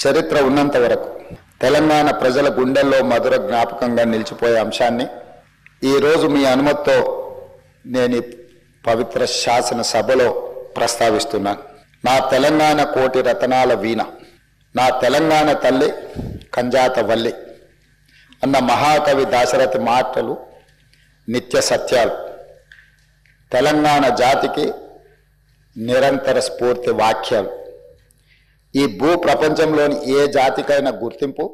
చరిత్ర ఉన్నంత వరకు తెలంగాణ ప్రజల గుండెల్లో మధుర జ్ఞాపకంగా నిలిచిపోయే అంశాన్ని ఈరోజు మీ అనుమతితో నేను పవిత్ర శాసన సభలో ప్రస్తావిస్తున్నాను. నా తెలంగాణ కోటి రతనాల వీణ, నా తెలంగాణ తల్లి కంజాత వల్లి అన్న మహాకవి దాశరథి మాటలు నిత్య సత్యాలు. తెలంగాణ జాతికి నిరంతర స్ఫూర్తి వాక్యాలు. ఈ భూ ప్రపంచంలోని ఏ జాతికైనా గుర్తింపు,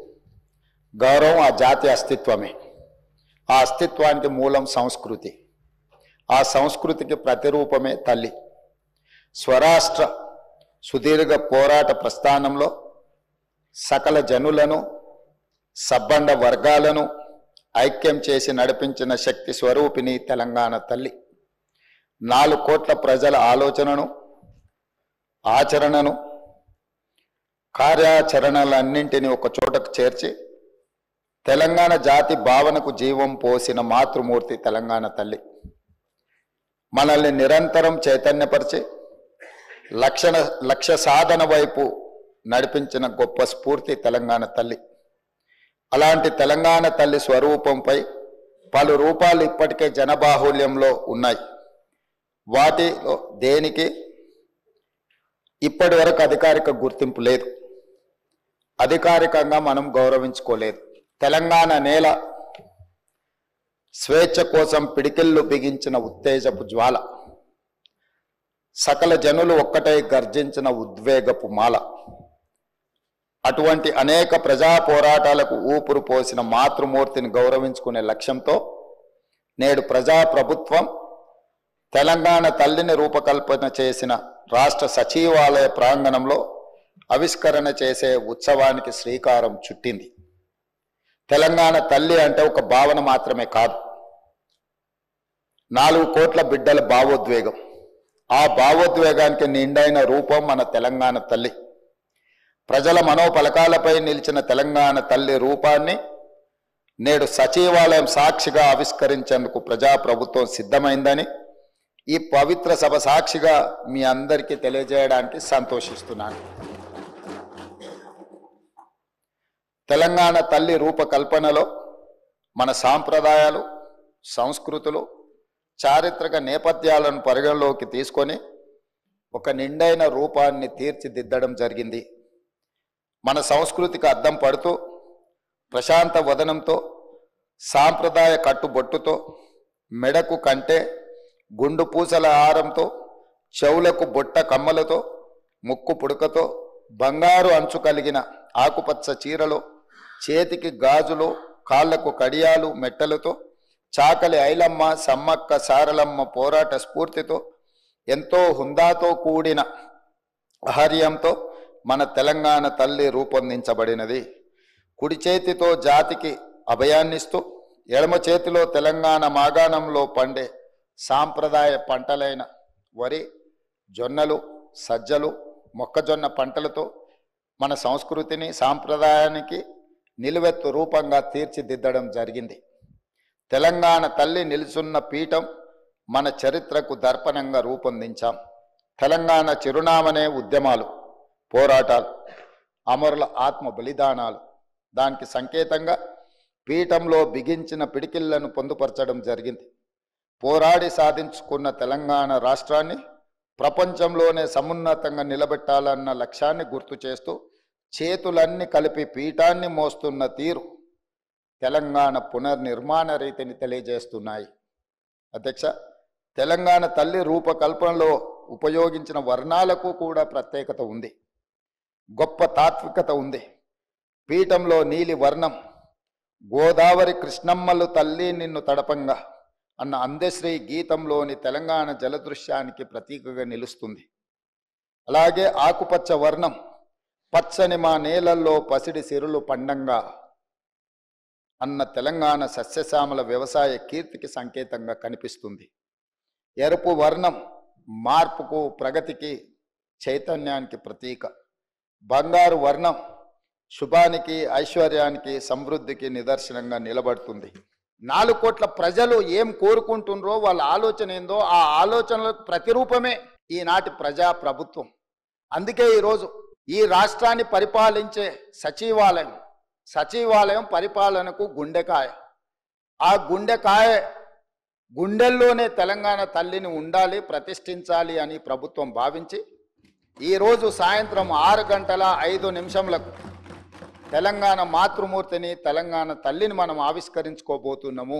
గౌరవం ఆ జాతి అస్తిత్వమే. ఆ అస్తిత్వానికి మూలం సంస్కృతి. ఆ సంస్కృతికి ప్రతిరూపమే తల్లి. స్వరాష్ట్ర సుదీర్ఘ పోరాట ప్రస్థానంలో సకల జనులను, సబ్బండ వర్గాలను ఐక్యం చేసి నడిపించిన శక్తి స్వరూపిణి తెలంగాణ తల్లి. 4 కోట్ల ప్రజల ఆలోచనను, ఆచరణను, కార్యాచరణలన్నింటినీ ఒక చోటకు చేర్చి తెలంగాణ జాతి భావనకు జీవం పోసిన మాతృమూర్తి తెలంగాణ తల్లి. మనల్ని నిరంతరం చైతన్యపరిచి లక్ష్య సాధన వైపు నడిపించిన గొప్ప స్ఫూర్తి తెలంగాణ తల్లి. అలాంటి తెలంగాణ తల్లి స్వరూపంపై పలు రూపాలు ఇప్పటికే జనబాహుల్యంలో ఉన్నాయి. వాటిలో దేనికి ఇప్పటి వరకు అధికారిక గుర్తింపు లేదు. అధికారికంగా మనం గౌరవించుకోలేదు. తెలంగాణ నేల స్వేచ్ఛ కోసం పిడికిళ్ళు బిగించిన ఉత్తేజపు జ్వాల, సకల జనులు ఒక్కటై గర్జించిన ఉద్వేగపు మాల. అటువంటి అనేక ప్రజా పోరాటాలకు ఊపిరి పోసిన మాతృమూర్తిని గౌరవించుకునే లక్ష్యంతో నేడు ప్రజాప్రభుత్వం తెలంగాణ తల్లిని రూపకల్పన చేసిన రాష్ట్ర సచివాలయ ప్రాంగణంలో ఆవిష్కరణ చేసే ఉత్సవానికి శ్రీకారం చుట్టింది. తెలంగాణ తల్లి అంటే ఒక భావన మాత్రమే కాదు, 4 కోట్ల బిడ్డల భావోద్వేగం. ఆ భావోద్వేగానికి నిండైన రూపం మన తెలంగాణ తల్లి. ప్రజల మనోపలకాలపై నిలిచిన తెలంగాణ తల్లి రూపాన్ని నేడు సచివాలయం సాక్షిగా ఆవిష్కరించేందుకు ప్రజాప్రభుత్వం సిద్ధమైందని ఈ పవిత్ర సభ సాక్షిగా మీ అందరికీ తెలియజేయడానికి సంతోషిస్తున్నాను. తెలంగాణ తల్లి రూపకల్పనలో మన సాంప్రదాయాలు, సంస్కృతులు, చారిత్రక నేపథ్యాలను పరిగణలోకి తీసుకొని ఒక నిండైన రూపాన్ని తీర్చిదిద్దడం జరిగింది. మన సంస్కృతికి అద్దం పడుతూ ప్రశాంత వదనంతో, సాంప్రదాయ కట్టుబొట్టుతో, మెడకు కంటే గుండు పూసల హారంతో, చెవులకు బొట్ట కమ్మలతో, ముక్కు పుడకతో, బంగారు అంచు కలిగిన ఆకుపచ్చ చీరలో, చేతికి గాజులు, కాళ్లకు కడియాలు, మెట్టలతో, చాకలి ఐలమ్మ, సమ్మక్క సారలమ్మ పోరాట స్ఫూర్తితో, ఎంతో హుందాతో కూడిన ఆహార్యంతో మన తెలంగాణ తల్లి రూపొందించబడినది. కుడి చేతితో జాతికి అభయాన్నిస్తూ, ఎడమ చేతిలో తెలంగాణ మాగాణంలో పండే సాంప్రదాయ పంటలైన వరి, జొన్నలు, సజ్జలు, మొక్కజొన్న పంటలతో మన సంస్కృతిని, సాంప్రదాయానికి నిలువెత్తు రూపంగా తీర్చిదిద్దడం జరిగింది. తెలంగాణ తల్లి నిలుచున్న పీఠం మన చరిత్రకు దర్పణంగా రూపొందించాం. తెలంగాణ చిరునామనే ఉద్యమాలు, పోరాటాలు, అమరుల ఆత్మ బలిదానాలు. దానికి సంకేతంగా పీఠంలో బిగించిన పిడికిళ్లను పొందుపరచడం జరిగింది. పోరాడి సాధించుకున్న తెలంగాణ రాష్ట్రాన్ని ప్రపంచంలోనే సమున్నతంగా నిలబెట్టాలన్న లక్ష్యాన్ని గుర్తు చేస్తూ చేతులన్నీ కలిపి పీఠాన్ని మోస్తున్న తీరు తెలంగాణ పునర్నిర్మాణ రీతిని తెలియజేస్తున్నాయి. అధ్యక్ష, తెలంగాణ తల్లి రూపకల్పనలో ఉపయోగించిన వర్ణాలకు కూడా ప్రత్యేకత ఉంది, గొప్ప తాత్వికత ఉంది. పీఠంలో నీలి వర్ణం గోదావరి కృష్ణమ్మలు తల్లి నిన్ను తడపంగా అన్న అందశ్రీ గీతంలోని తెలంగాణ జలదృశ్యానికి ప్రతీకగా నిలుస్తుంది. అలాగే ఆకుపచ్చ వర్ణం పచ్చని మా నేలల్లో పసిడి సిరులు పండంగా అన్న తెలంగాణ సస్యశ్యామల వ్యవసాయ కీర్తికి సంకేతంగా కనిపిస్తుంది. ఎరుపు వర్ణం మార్పుకు, ప్రగతికి, చైతన్యానికి ప్రతీక. బంగారు వర్ణం శుభానికి, ఐశ్వర్యానికి, సమృద్ధికి నిదర్శనంగా నిలబడుతుంది. 4 కోట్ల ప్రజలు ఏం కోరుకుంటుండ్రో, వాళ్ళ ఆలోచన ఏందో, ఆ ఆలోచనలకు ప్రతిరూపమే ఈనాటి ప్రజా ప్రభుత్వం. అందుకే ఈరోజు ఈ రాష్ట్రాన్ని పరిపాలించే సచివాలయం పరిపాలనకు గుండెకాయ. ఆ గుండెల్లోనే తెలంగాణ తల్లిని ఉండాలి, ప్రతిష్ఠించాలి అని ప్రభుత్వం భావించి ఈరోజు సాయంత్రం 6:05 తెలంగాణ మాతృమూర్తిని, తెలంగాణ తల్లిని మనం ఆవిష్కరించుకోబోతున్నాము.